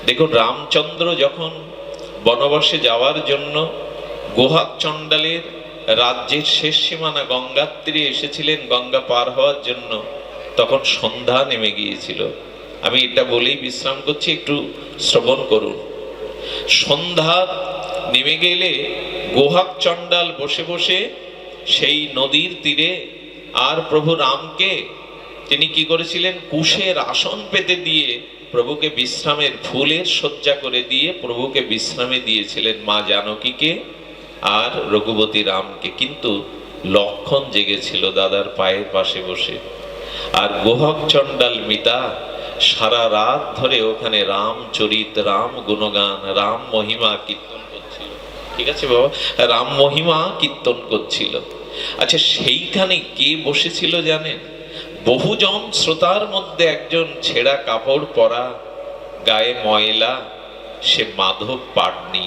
দেখুন, রামচন্দ্র যখন বনবাসে যাওয়ার জন্য গোহাক চণ্ডালের রাজ্যের শেষ সীমানা গঙ্গার তীরে এসেছিলেন গঙ্গা পার হওয়ার জন্য, তখন সন্ধ্যা নেমে গিয়েছিল। আমি এটা বলেই বিশ্রাম করছি, একটু শ্রবণ করুন। সন্ধ্যা নেমে গেলে গোহাক চণ্ডাল বসে বসে সেই নদীর তীরে আর প্রভু রামকে তিনি কি করেছিলেন, কুশের আসন পেতে দিয়ে প্রভুকে বিশ্রামের ফুলের শয্যা করে দিয়ে প্রভুকে বিশ্রামে দিয়েছিলেন, মা জানকীকে আর রঘুপতি রামকে। কিন্তু লক্ষণ জেগেছিল দাদার পায়ের পাশে বসে, আর গোহক চণ্ডাল মিতা সারা রাত ধরে ওখানে রামচরিত, রাম গুণগান, রাম মহিমা কীর্তন করছিল। ঠিক আছে বাবা, রাম মহিমা কীর্তন করছিল। আচ্ছা, সেইখানে কে বসেছিল জানেন? বহুজন শ্রোতার মধ্যে একজন ছেঁড়া কাপড় পরা, গায়ে ময়লা, সে মাধব পাটনি।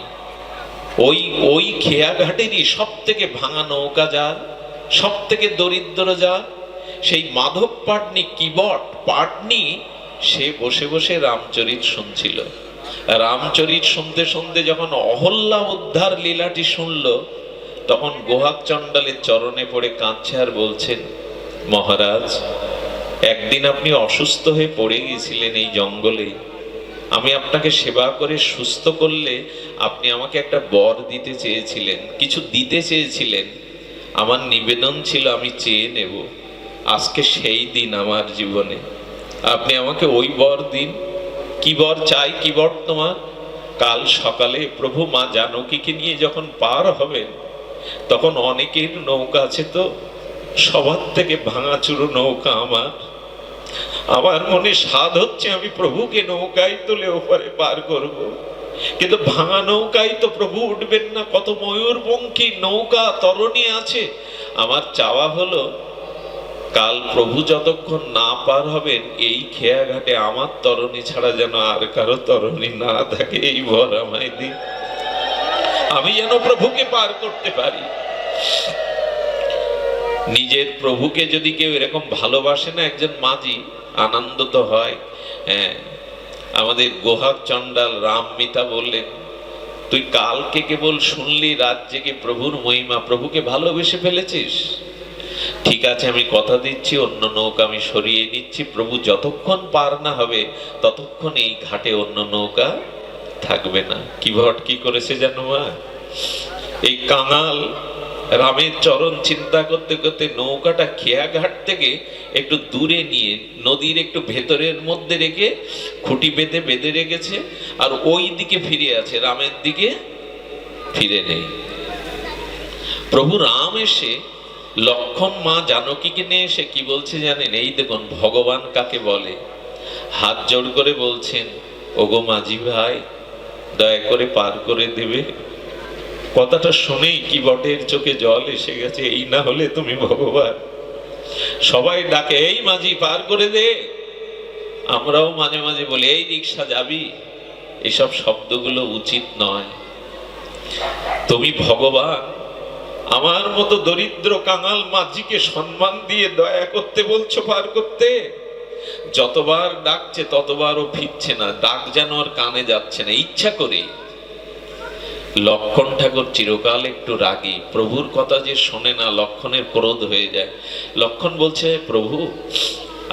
ওই খেয়াঘাটেরই সব থেকে ভাঙা নৌকা যার, সব থেকে দরিদ্র যার, সেই মাধব পাটনি, কিবট পাটনি, সে বসে বসে রামচরিত শুনছিল। রামচরিত শুনতে শুনতে যখন অহল্যা উদ্ধার লীলাটি শুনল, তখন গোহাক চণ্ডালের চরণে পড়ে কাঁদছে আর বলছেন, মহারাজ, একদিন আপনি অসুস্থ হয়ে পড়ে গিয়েছিলেন এই জঙ্গলে, আমি আপনাকে সেবা করে সুস্থ করলে আপনি আমাকে একটা বর দিতে চেয়েছিলেন, কিছু দিতে চেয়েছিলেন। আমার নিবেদন ছিল আমি চেয়ে নেব। আজকে সেই দিন আমার জীবনে, আপনি আমাকে ওই বর দিন। কি বর চাই? কি বর তোমার? কাল সকালে প্রভু মা জানকীকে নিয়ে যখন পার হবেন, তখন অনেকের নৌকা আছে, তো সবার থেকে ভাঙাচুরো নৌকা আমার মনে স্বাদ হচ্ছে আমি প্রভুকে নৌকায় তুলে ওপারে পার করব, কিন্তু ভাঙা নৌকায় তো প্রভু উঠবেন না। কত ময়ূরপঙ্খী নৌকা তরণী আছে। আমার চাওয়া হলো, কাল প্রভু যতক্ষণ না পার হবেন এই খেয়াঘাটে আমার তরণী ছাড়া যেন আর কারো তরণী না থাকে। এই ভর আমায় দিন, আমি যেন প্রভুকে পার করতে পারি। নিজের প্রভুকে যদি কেউ এরকম ভালোবাসে না একজন মাঝি, আনন্দ তো হয়। হ্যাঁ, আমাদের গোহাক চণ্ডাল রাম মিতা বললেন, তুই কালকে কেবল শুনলি রাত জেগে প্রভুর মহিমা, প্রভুকে ভালোবেসে ফেলেছিস। ঠিক আছে, আমি কথা দিচ্ছি অন্য নৌকা আমি সরিয়ে নিচ্ছি, প্রভু যতক্ষণ পার না হবে ততক্ষণ এই ঘাটে অন্য নৌকা থাকবে না। কি ভট কি করেছে জানো মা? এই কাঙাল রামের চরণ চিন্তা করতে করতে নৌকাটা খেয়াঘাট থেকে একটু দূরে নিয়ে নদীর একটু ভেতরের মধ্যে রেখে খুঁটি বেঁধে রেখেছে, আর ওই দিকে ফিরে আছে, রামের দিকে ফিরে নেই। প্রভু রাম এসে লক্ষণ মা জানকীকে নিয়ে এসে কি বলছে জানেন? এই দেখুন ভগবান কাকে বলে। হাত জোড় করে বলছেন, ওগো মাঝি ভাই, দয়া করে পার করে দেবে। কথাটা শুনেই কি বটের চোখে জল এসে গেছে। এই না হলে তুমি ভগবান। সবাই ডাকে, এই মাঝি পার করে দে। আমরাও মাঝে মাঝে বলি, এই রিক্সা যাবি। এসব শব্দগুলো উচিত নয়। তুমি ভগবান, আমার মতো দরিদ্র কাঙাল মাঝিকে সম্মান দিয়ে দয়া করতে বলছো পার করতে। যতবার ডাকছে ততবারও ফিরছে না, ডাক যেন ওর কানে যাচ্ছে না, ইচ্ছা করে। লক্ষণ ঠাকুর চিরকাল একটু রাগী, প্রভুর কথা যে শোনে না লক্ষণের ক্রোধ হয়ে যায়। লক্ষণ বলছে, প্রভু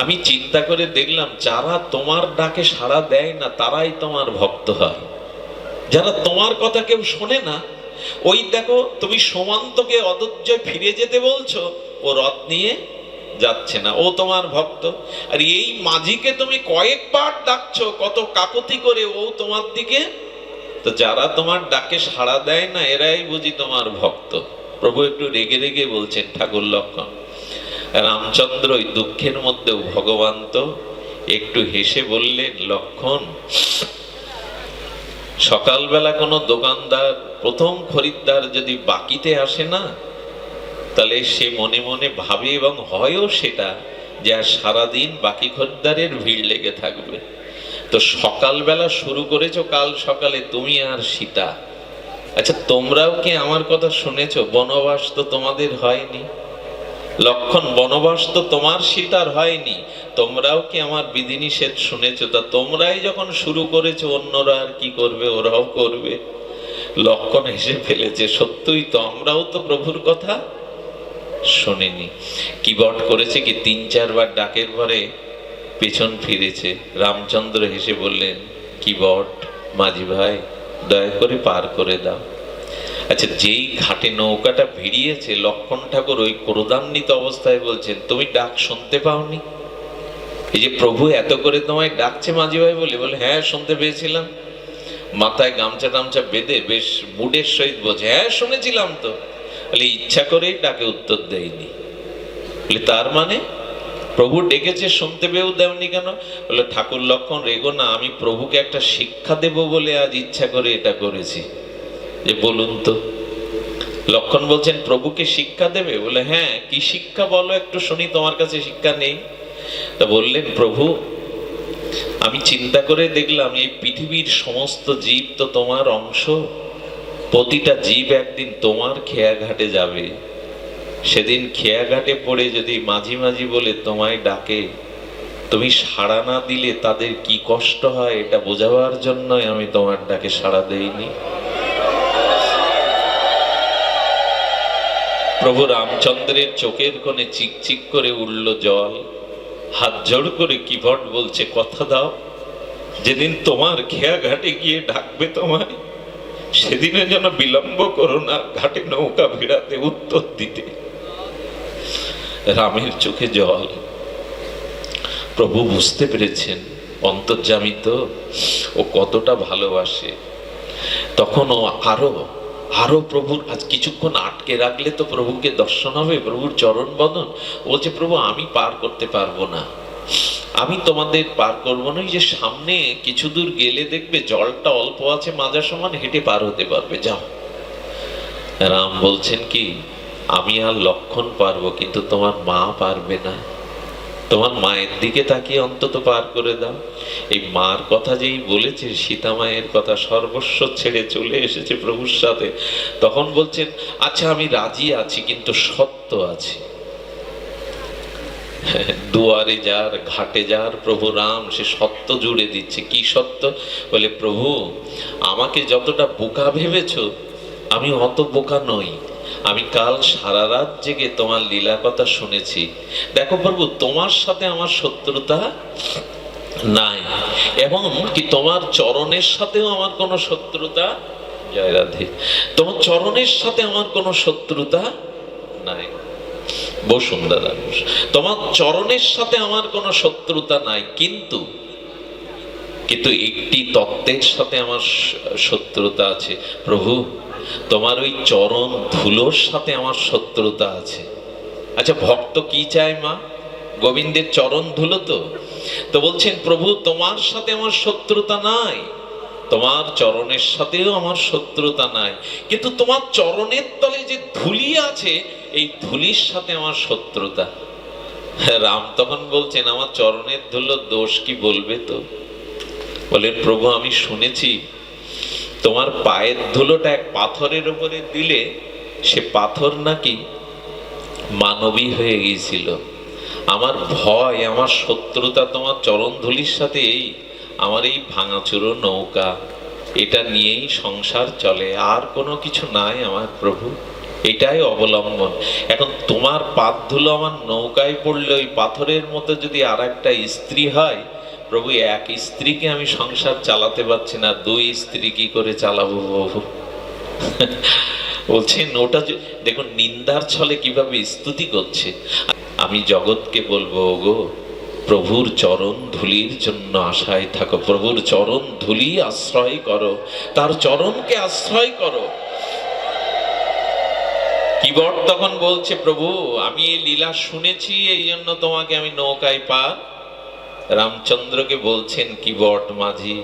আমি চিন্তা করে দেখলাম, যারা তোমার ডাকে সাড়া দেয় না তারাই তোমার ভক্ত হয়। যারা তোমার কথা কেউ শোনে না, ওই দেখো তুমি সুমন্তকে অধৈর্যয় ফিরে যেতে বলছো, ও রথ নিয়ে যাচ্ছে না, ও তোমার ভক্ত। আর এই মাঝিকে তুমি কয়েকবার ডাকছো কত কাকুতি করে, ও তোমার দিকে। তো যারা তোমার ডাকে সাড়া দেয় না এরাই বুঝি তোমার ভক্ত। প্রভু একটু রেগে রেগে বলছেন ঠাকুর লক্ষণ। রামচন্দ্র ওই দুঃখের মধ্যেও ভগবান তো একটু হেসে বললেন, লক্ষণ, সকালবেলা কোনো দোকানদার প্রথম খরিদ্দার যদি বাকিতে আসে না, তাহলে সে মনে মনে ভাবে এবং হয়ও সেটা, যে আর সারাদিন বাকি খরিদ্দারের ভিড় লেগে থাকবে। তো সকালবেলা শুরু করেছো কাল সকালে তুমি আর সীতা। আচ্ছা, তোমরাও কি আমার কথা শুনেছো? বনবাস তো তোমাদের হয়নি, লক্ষণ, বনবাস তো তোমার সীতার হয়নি, তোমরাও কি আমার বিধিনিষেধ শুনেছো? তা তোমরাই যখন শুরু করেছো, অন্যরা আর কি করবে? ওরাও করবে। লক্ষণ হেসে ফেলেছে, সত্যই তো, আমরাও তো প্রভুর কথা শোনেনি। কি বট করেছে কি, ৩-৪ বার ডাকের পরে পেছন ফিরেছে। রামচন্দ্র হেসে বললেন, কি বট মাঝি ভাই, দয়া করে পার করে দাও। আচ্ছা, যেই ঘাটে নৌকাটা ভিড়িয়েছে, লক্ষণ ঠাকুর ওই ক্রোধান্বিত অবস্থায় বলছেন, তুমি ডাক শুনতে পাওনি? এই যে প্রভু এত করে তোমায় ডাকছে মাঝি ভাই বলে, বলে হ্যাঁ শুনতে পেয়েছিলাম। মাথায় গামছা টামছা বেঁধে বেশ মুডের সহিত বলছে, হ্যাঁ শুনেছিলাম তো। বলে ইচ্ছা করেই ডাকে উত্তর দেয়নি। বলে তার মানে প্রভু ডেকেছে, শুনতে পেয়েও দেওনি কেন? বলে ঠাকুর লক্ষণ রেগো না, আমি প্রভুকে একটা শিক্ষা দেব বলে আজ ইচ্ছা করে এটা করেছি। যে বলুন তো। লক্ষণ বলছেন, প্রভুকে শিক্ষা দেবে? বলে হ্যাঁ, কি শিক্ষা বলো একটু শুনি, তোমার কাছে শিক্ষা নেই? তা বললেন, প্রভু আমি চিন্তা করে দেখলাম, এই পৃথিবীর সমস্ত জীব তো তোমার অংশ, প্রতিটা জীব একদিন তোমার খেয়াঘাটে যাবে। সেদিন খেয়াঘাটে পড়ে যদি মাঝি মাঝি বলে তোমায় ডাকে, তুমি সাড়া না দিলে তাদের কি কষ্ট হয়, এটা বোঝাবার জন্যই আমি তোমার ডাকে সাড়া দেইনি। প্রভু রামচন্দ্রের চোখের কোণে চিকচিক করে উঠল জল। হাত জোড় করে কিবট বলছে, কথা দাও, যেদিন তোমার খেয়া ঘাটে গিয়ে ডাকবে তোমায়, সেদিনে যেন বিলম্ব করো না ঘাটে নৌকা ভিড়াতে, উত্তর দিতে। রামের চোখে জল। প্রভু বুঝতে পেরেছেন অন্তর্যামী তো, ও কতটা ভালোবাসে। তখন ও আরো প্রভুর, আজ কিছুক্ষণ আটকে রাখলে তো প্রভুকে দর্শন হবে, প্রভুর চরণ বদন। বলছে, প্রভু আমি পার করতে পারবো না, আমি তোমাদের পার করবো না। যে সামনে কিছু দূর গেলে দেখবে জলটা অল্প আছে, মাজা সমান, হেঁটে পার হতে পারবে, যাও। রাম বলছেন কি, আমি আর লক্ষণ পারবো, কিন্তু তোমার মা পারবে না। তোমার মায়ের দিকে তাকিয়ে অন্তত পার করে দাও। এই মার কথা যেই বলেছে, সীতা মায়ের কথা, সর্বস্ব ছেড়ে চলে এসেছে প্রভুর সাথে, তখন বলছেন, আচ্ছা আমি রাজি আছি, কিন্তু সত্য আছে। দুয়ারে যার, ঘাটে যার প্রভু রাম, সে সত্য জুড়ে দিচ্ছে। কি সত্য? বলে, প্রভু আমাকে যতটা বোকা ভেবেছো, আমি অত বোকা নই। আমি কাল সারা রাত জেগে তোমার লীলা কথা শুনেছি। দেখো প্রভু, তোমার সাথে আমার শত্রুতা নাই, এবং কি তোমার চরণের সাথেও আমার কোনো শত্রুতা, জয় রাধে, তোমার চরণের সাথে আমার কোনো শত্রুতা নাই। বসুন্ধরা, তোমার চরণের সাথে আমার কোনো শত্রুতা নাই, কিন্তু একটি তত্ত্বের সাথে আমার শত্রুতা আছে। প্রভু তোমার ওই চরণ ধুলোর সাথে আমার শত্রুতা আছে। আচ্ছা, ভক্ত কি চায় মা? গোবিন্দের চরণ ধুলো তো বলছেন, প্রভু তোমার সাথে আমার শত্রুতা নাই, তোমার চরণের সাথেও আমার শত্রুতা নাই, কিন্তু তোমার চরণের তলে যে ধুলি আছে, এই ধুলির সাথে আমার শত্রুতা। রাম তখন বলছেন, আমার চরণের ধুলোর দোষ কি বলবে তো? বলেন, প্রভু আমি শুনেছি তোমার পায়ের ধুলোটা এক পাথরের উপরে দিলে সে পাথর নাকি মানবী হয়ে গিয়েছিল। আমার ভয়, আমার শত্রুতা তোমার চরণ ধুলির সাথে আমার এই ভাঙাচুরো নৌকা, এটা নিয়েই সংসার চলে, আর কোনো কিছু নাই আমার প্রভু, এটাই অবলম্বন। এখন তোমার পাদ ধুলো আমার নৌকায় পড়লে ওই পাথরের মতো যদি আর একটা স্ত্রী হয়, প্রভু এক স্ত্রীকে আমি সংসার চালাতে পারছি না, দুই স্ত্রী কি করে চালাবো প্রভু? বলছেন ওটা, দেখুন নিন্দার ছলে কিভাবে স্তুতি করছে। আমি জগৎকে বলবো, গো প্রভুর চরণ ধুলির জন্য আশায় থাকো, প্রভুর চরণ ধুলি আশ্রয় করো, তার চরণকে আশ্রয় করো। কিবট তখন বলছে, প্রভু আমি এই লীলা শুনেছি, এই জন্য তোমাকে আমি নৌকায় পার। রামচন্দ্রকে বলছেন কিবট মাঝি,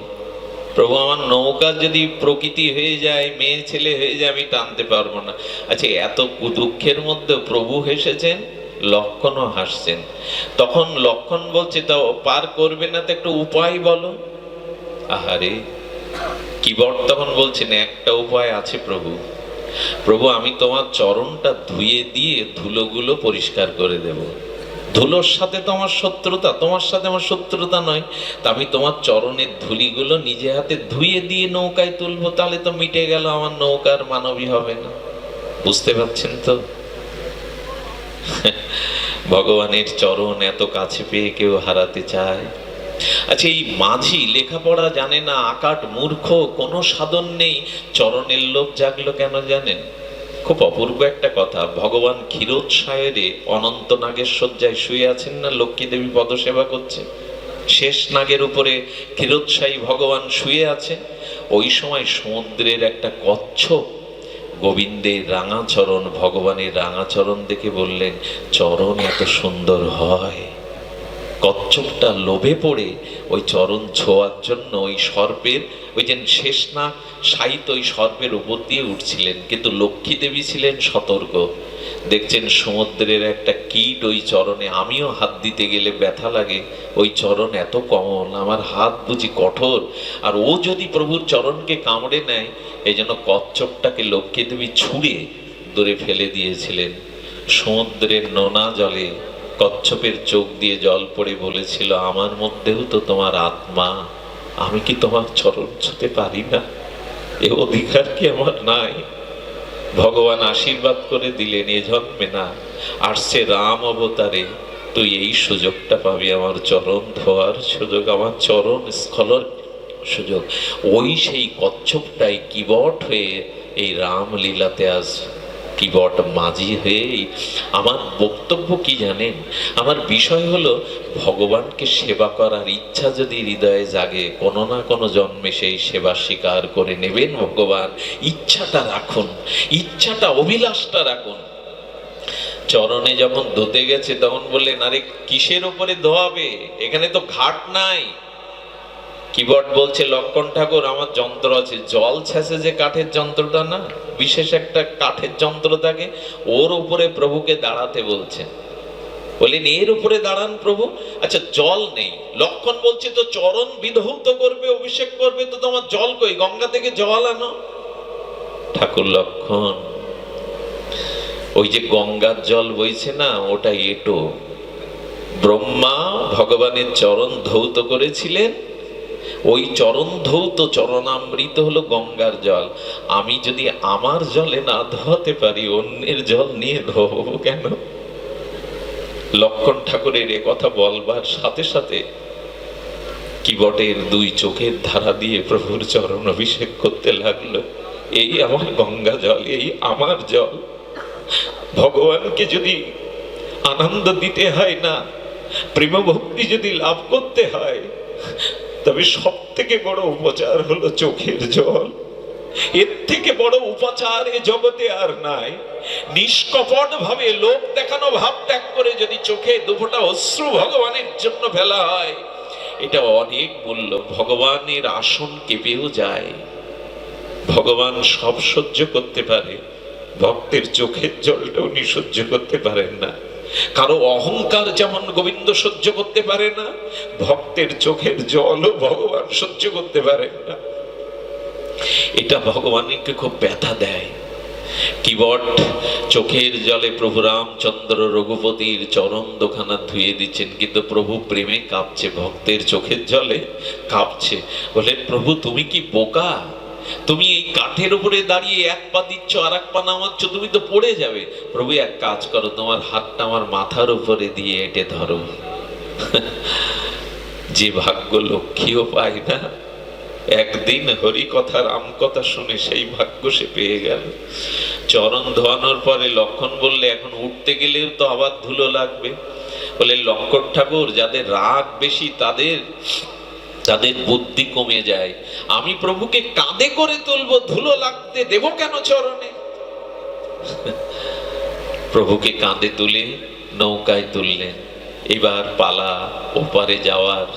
প্রভু আমার নৌকা যদি প্রকৃতি হয়ে যায়, মেয়ে ছেলে হয়ে যায়, আমি টানতে পারবো না। আচ্ছা, এত দুঃখের মধ্যে প্রভু হেসেছেন, লক্ষণও হাসছেন। তখন লক্ষণ বলছে, তা পার করবে না তো একটা উপায় বলো। আহারে, কিবট তখন বলছেন, একটা উপায় আছে প্রভু, প্রভু আমি তোমার চরণটা ধুয়ে দিয়ে ধুলোগুলো পরিষ্কার করে দেব। ধুলোর সাথে তো আমার শত্রুতা, তোমার সাথে আমার শত্রুতা নয়, তা আমি তোমার চরণের ধুলিগুলো নিজে হাতে ধুয়ে দিয়ে নৌকায় তুলবো, তাহলে তো মিটে গেল, আমার নৌকার মানবী হবে না। বুঝতে পারছেন তো? ভগবানের চরণ এত কাছে পেয়ে কেউ হারাতে চায়? আচ্ছা, এই মাঝি লেখাপড়া জানে না, আকাট মূর্খ, কোনো সাধন নেই, চরণের লোভ জাগলো কেন জানেন? খুব অপূর্ব একটা কথা। ভগবান ক্ষীরোৎসায়রে অনন্ত নাগের শয্যায় শুয়ে আছেন না, লক্ষ্মী দেবী পদসেবা করছে, শেষ নাগের উপরে ক্ষীরোৎসায়ী ভগবান শুয়ে আছেন। ওই সময় সমুদ্রের একটা কচ্ছপ গোবিন্দের রাঙাচরণ, ভগবানের রাঙাচরণ দেখে বললেন, চরণ এত সুন্দর হয়। কচ্ছপটা লোভে পড়ে ওই চরণ ছোঁয়ার জন্য ওই সর্পের, ওই যে শেষ না সাহিত্য, ওই সর্পের উপর দিয়ে উঠছিলেন, কিন্তু লক্ষ্মী দেবী ছিলেন সতর্ক। দেখছেন সমুদ্রের একটা কীট ওই চরণে, আমিও হাত দিতে গেলে ব্যথা লাগে, ওই চরণ এত কোমল, আমার হাত বুঝি কঠোর, আর ও যদি প্রভুর চরণকে কামড়ে নেয়, এই জন্য কচ্ছপটাকে লক্ষ্মী দেবী ছুঁড়ে দূরে ফেলে দিয়েছিলেন। সমুদ্রের নোনা জলে কচ্ছপের চোখ দিয়ে জল পড়ে বলেছিল, আমার মধ্যেও তো তোমার আত্মা, আমি কি তোমার চরণ ছুঁতে পারি না? এ অধিকার কি আমার নাই? ভগবান আশীর্বাদ করে দিলেন, এ জন্মে না, আসছে রাম অবতারে তুই এই সুযোগটা পাবি, আমার চরণ ধোয়ার সুযোগ, আমার চরণ স্খলন সুযোগ। ওই সেই কচ্ছপটাই কিবট হয়ে এই রামলীলাতে আস, কিবট মাঝি হয়ে। আমার বক্তব্য কি জানেন? আমার বিষয় হলো, ভগবানকে সেবা করার ইচ্ছা যদি হৃদয়ে জাগে, কোনো না কোনো জন্মে সেই সেবা স্বীকার করে নেবেন ভগবান। ইচ্ছাটা রাখুন, ইচ্ছাটা, অভিলাষটা রাখুন। চরণে যখন ধুতে গেছে তখন বললেন, আরে কিসের ওপরে ধোয়াবে, এখানে তো ঘাট নাই। কিবট বলছে, লক্ষণ ঠাকুর আমার যন্ত্র আছে। জল ছেঁচে যে কাঠের যন্ত্রটা না, বিশেষ একটা কাঠের যন্ত্র থাকে, ওর উপরে প্রভুকে দাঁড়াতে বলছেন। বললেন, এর উপরে দাঁড়ান প্রভু। আচ্ছা, জল নেই। লক্ষণ বলছে, তো চরণ বিধৌত করবে, অভিষেক করবে, তো তোমার জল কই? গঙ্গা থেকে জল আনো। ঠাকুর, লক্ষণ, ওই যে গঙ্গার জল বইছে না, ওটা এটো। ব্রহ্মা ভগবানের চরণ ধৌত করেছিলেন, ওই চরণ ধৌত চরণামৃত হলো গঙ্গার জল। আমি যদি আমার জলে না ধোয়াতে পারি, অন্যের জল নিয়ে ধোবো কেন? লক্ষণ ঠাকুরের এ কথা বলবার সাথে সাথে কিবটের দুই চোখের ধারা দিয়ে প্রভুর চরণ অভিষেক করতে লাগলো। এই আমার গঙ্গা জল, এই আমার জল। ভগবানকে যদি আনন্দ দিতে হয় না, প্রেম ভক্তি যদি লাভ করতে হয়, তবে সব থেকে বড় উপচার হলো চোখের জল। এর থেকে বড় উপাচার এ জগতে আর নাই। নিষ্কপট ভাবে লোক দেখানো ভাব ত্যাগ করে যদি চোখে দুফোঁটা অশ্রু ভগবানের জন্য ফেলা হয়, এটা অনেক মূল্য। ভগবানের আসন কেঁপেও যায়। ভগবান সব সহ্য করতে পারে, ভক্তের চোখের জলটা উনি সহ্য করতে পারেন না। কারো অহংকার যেমন গোবিন্দ সহ্য করতে পারে না, ভক্তের চোখের জলও ভগবান সহ্য করতে পারেন না। এটা ভগবানকে খুব ব্যথা দেয়। কিবট চোখের জলে প্রভু রামচন্দ্র রঘুপতির চরণ দোখানা ধুয়ে দিচ্ছেন, কিন্তু প্রভু প্রেমে কাঁপছে, ভক্তের চোখের জলে কাঁপছে। বলে, প্রভু তুমি কি বোকা? তুমি এই কাঠের উপরে দাঁড়িয়ে এক পা দিচ্ছ আর এক পা নামাচ্ছ, তুমি তো পড়ে যাবে। প্রভু এক কাজ করো, তোমার হাতটা আমার মাথার উপরে দিয়ে এঁটে ধরো। যে ভাগ্য লক্ষ্মীও পায় না, একদিন হরি কথা রাম কথা শুনে সেই ভাগ্য সে পেয়ে গেল। চরণ ধোয়ানোর পরে লক্ষণ বললে, এখন উঠতে গেলেও তো আবার ধুলো লাগবে। বলে, লক্ষণ ঠাকুর, যাদের রাগ বেশি তাদের বুদ্ধি কমে যায়। আমি প্রভুকে কাঁধে করে তুলবো, ধুলো লাগতে দেব কেন চরণে? প্রভুকে কাঁধে তুলে নৌকায় তুললেন। এবার পালা ওপারে যাওয়ার।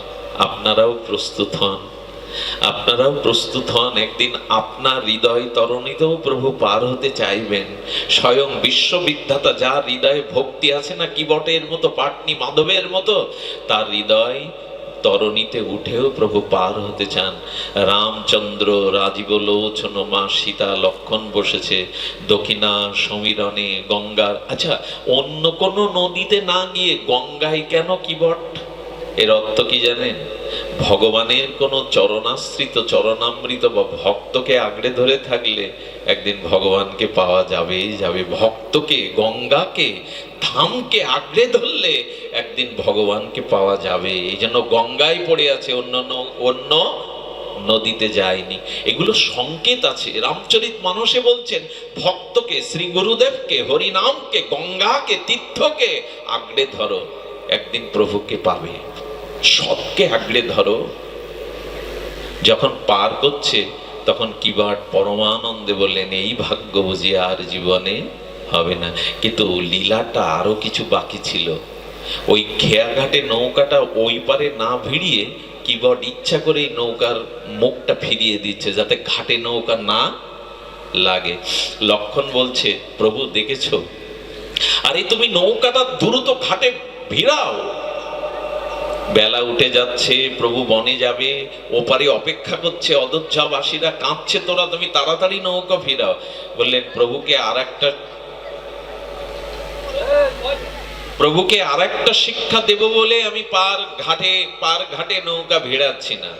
আপনারাও প্রস্তুত হন, আপনারাও প্রস্তুত হন। একদিন আপনার হৃদয় তরণীতেও প্রভু পার হতে চাইবেন। স্বয়ং বিশ্ববিদ্যাতা, যার হৃদয়ে ভক্তি আছে না, কিবটের মতো, পাটনি মাধবের মতো, তার হৃদয় তরণীতে উঠেও প্রভু পার হতে চান। রামচন্দ্র, রাজীব লোচন, মা সীতা, লক্ষ্মণ বসেছে দক্ষিণা সমীরণে গঙ্গার। আচ্ছা, অন্য কোনো নদীতে না গিয়ে গঙ্গায় কেন কিবট? এর অর্থ কি জানেন? ভগবানের কোনো চরণাশ্রিত, চরণামৃত বা ভক্তকে আঁকড়ে ধরে থাকলে একদিন ভগবানকে পাওয়া যাবেই যাবে। ভক্তকে, গঙ্গাকে, ধামকে আঁকড়ে ধরলে একদিন ভগবানকে পাওয়া যাবে। এই জন্য গঙ্গায় পড়ে আছে, অন্য নদীতে যায়নি। এগুলো সংকেত আছে। রামচরিত মানসে বলছেন ভক্তকে, শ্রী গুরুদেবকে, হরিনামকে, গঙ্গাকে, তীর্থকে আঁকড়ে ধরো, একদিন প্রভুকে পাবে। সবকে আঁকড়ে ধরো। যখন পার করছে তখন কিবাট পরমানন্দে বললেন, এই ভাগ্য বুঝি আর জীবনে হবে না। কিন্তু লীলাটা আরো কিছু বাকি ছিল। ওই খেয়াঘাটে নৌকাটা ওই পারে না ভিড়িয়ে কিবট ইচ্ছা করে নৌকার মুখটা ফিরিয়ে দিচ্ছে যাতে ঘাটে নৌকা না লাগে। লক্ষ্মণ বলছে, প্রভু দেখেছো, আরে তুমি নৌকাটা দ্রুত ঘাটে ভিড়াও। বেলা উঠে যাচ্ছে, প্রভু বনে যাবে, ওপারে অপেক্ষা করছে অযোধ্যাবাসীরা, কাঁদছে, তোরা তুমি তাড়াতাড়ি নৌকা ফিরাও। বললেন, প্রভুকে আর একটা শিক্ষা দেব বলে আমি পার ঘাটে নৌকা ভিড়াচ্ছি না।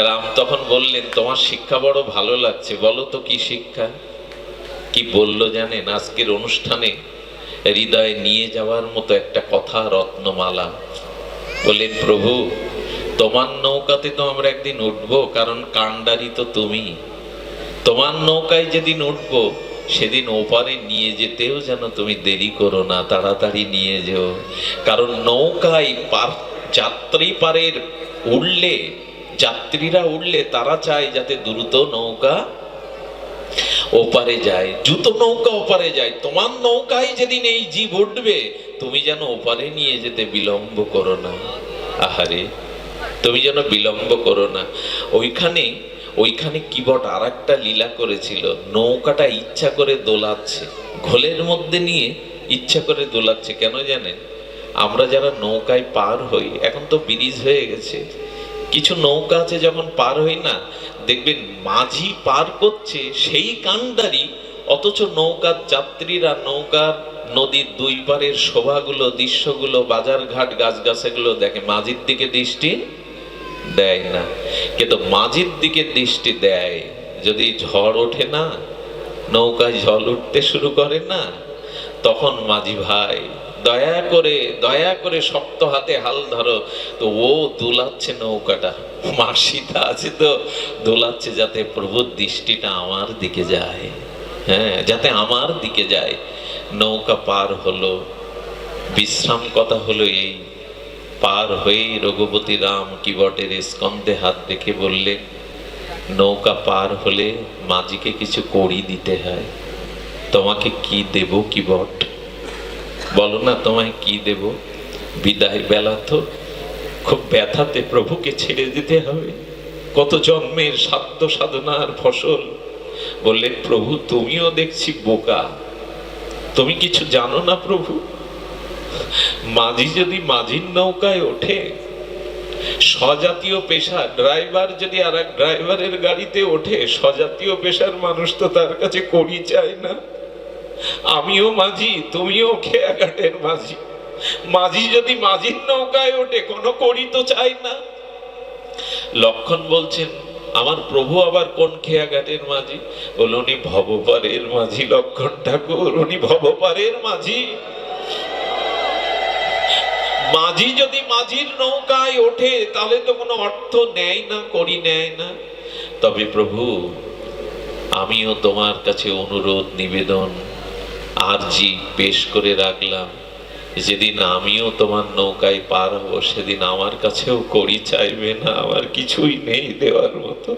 রাম তখন বললেন, তোমার শিক্ষা বড় ভালো লাগছে, বলো তো কি শিক্ষা? কি বললো জানেন? আজকের অনুষ্ঠানে হৃদয়ে নিয়ে যাওয়ার মতো একটা কথা, রত্নমালা। বললেন, প্রভু তোমার নৌকাতে তো আমরা একদিন উঠবো, কারণ কান্ডারি তো তুমি। তোমার নৌকায় যেদিন উঠবো সেদিন ওপারে নিয়ে যেতেও যেন তুমি দেরি করো না, তাড়াতাড়ি নিয়ে যেও। কারণ নৌকায় যাত্রীরা উঠলে তারা চায় যাতে দ্রুত নৌকা ওপারে যায়, দ্রুত নৌকা ওপারে যায়। তোমার নৌকায় যেদিন এই জীব উঠবে তুমি যেন ওপারে নিয়ে যেতে বিলম্ব করো না। আহারে, তুমি যেন বিলম্ব করো না। ওইখানে কিবট আর একটা লীলা করেছিল। নৌকাটা ইচ্ছা করে দোলাচ্ছে, ঘোলের মধ্যে নিয়ে ইচ্ছা করে দোলাচ্ছে। কেন জানেন? আমরা যারা নৌকায় পার হই, এখন তো ব্রিজ হয়ে গেছে, কিছু নৌকা আছে যখন পার হই না, দেখবেন মাঝি পার করছে সেই কান্ডারি, অথচ নৌকার যাত্রীরা নৌকার নদীর দুই পারের শোভাগুলো, দৃশ্যগুলো, বাজার ঘাট, গাছগাছাগুলো দেখে, মাঝির দিকে দৃষ্টি দেয় না। কিন্তু মাঝির দিকে দৃষ্টি দেয় যদি ঝড় ওঠে না, নৌকায় জল উঠতে শুরু করে না, তখন মাঝি ভাই দয়া করে শক্ত হাতে হাল ধরো। তো ও দোলাচ্ছে নৌকাটা, মা সীতা আছে তো দোলাচ্ছে, যাতে প্রভুর দৃষ্টিটা আমার দিকে যায়। হ্যাঁ, যাতে আমার দিকে যায়। নৌকা পার হলো। বিশ্রাম কথা হলো এই, পার হয়ে রঘুপতি রাম কিবটের স্কন্ধে হাত রেখে বললেন, নৌকা পার হলে মাঝিকে কিছু কড়ি দিতে হয়। তোমাকে কি দেব কিবট? বলো না, তোমায় কি দেব? বিদায় বেলা তো খুব ব্যথাতে প্রভুকে ছেড়ে দিতে হবে, কত জন্মের সাধ্য সাধনার ফসল। বললেন, প্রভু তুমিও দেখছি বোকা, তুমি কিছু জানো না প্রভু। মাঝি যদি মাঝির নৌকায় ওঠে, স্বজাতীয় পেশা ড্রাইভার যদি আর এক ড্রাইভারের গাড়িতে ওঠে, স্বজাতীয় পেশার মানুষ তো তার কাছে কড়ি চায় না। আমিও মাঝি, তুমিও খেয়াঘাটের মাঝি। মাঝি যদি মাঝির নৌকায় ওঠে, কোনো কড়ি তো চাই না। লক্ষ্মণ বলছেন, আমার প্রভু আবার কোন খেয়াঘাটের মাঝি? বলে, উনি ভবপারের মাঝি লক্ষ্মণ ঠাকুর, উনি ভবপারের মাঝি। মাঝি যদি মাঝির নৌকায় ওঠে তাহলে তো কোনো অর্থ নেয় না, করি নেয় না। তবে প্রভু, আমিও তোমার কাছে অনুরোধ, নিবেদন, আরজি পেশ করে রাখলাম, যেদিন আমিও তোমার নৌকায় পার হব সেদিন আমার কাছেও করি চাইবে না। আমার কিছুই নেই দেওয়ার মতো,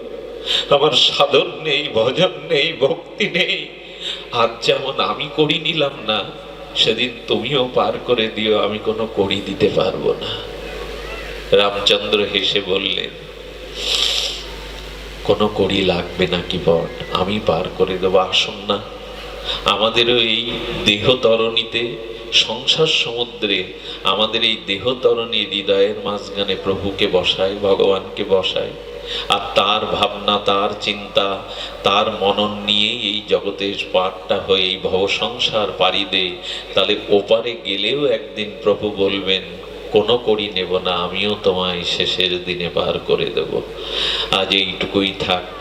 আমার সাধন নেই, ভজন নেই, ভক্তি নেই। আজ যেমন আমি করি নিলাম না, সেদিন তুমিও পার করে দিও, আমি কোনো কড়ি দিতে পারবো না। রামচন্দ্র হেসে বললেন, কোনো কড়ি লাগবে না কিবট, আমি পার করে দেবো। আসুন না, আমাদেরও এই দেহ তরণীতে সংসার সমুদ্রে আমাদের এই দেহতরণী হৃদয়ের মাঝখানে প্রভুকে বসায়, ভগবানকে বসায়, আর তার ভাবনা, তার চিন্তা, তার মনন নিয়েই এই জগতের পারটা হয়ে এই ভব সংসার পাড়ি দেয়, তাহলে ওপারে গেলেও একদিন প্রভু বলবেন, কোনো করি নেব না, আমিও তোমায় শেষের দিনে পার করে দেব। আজ এইটুকুই থাক।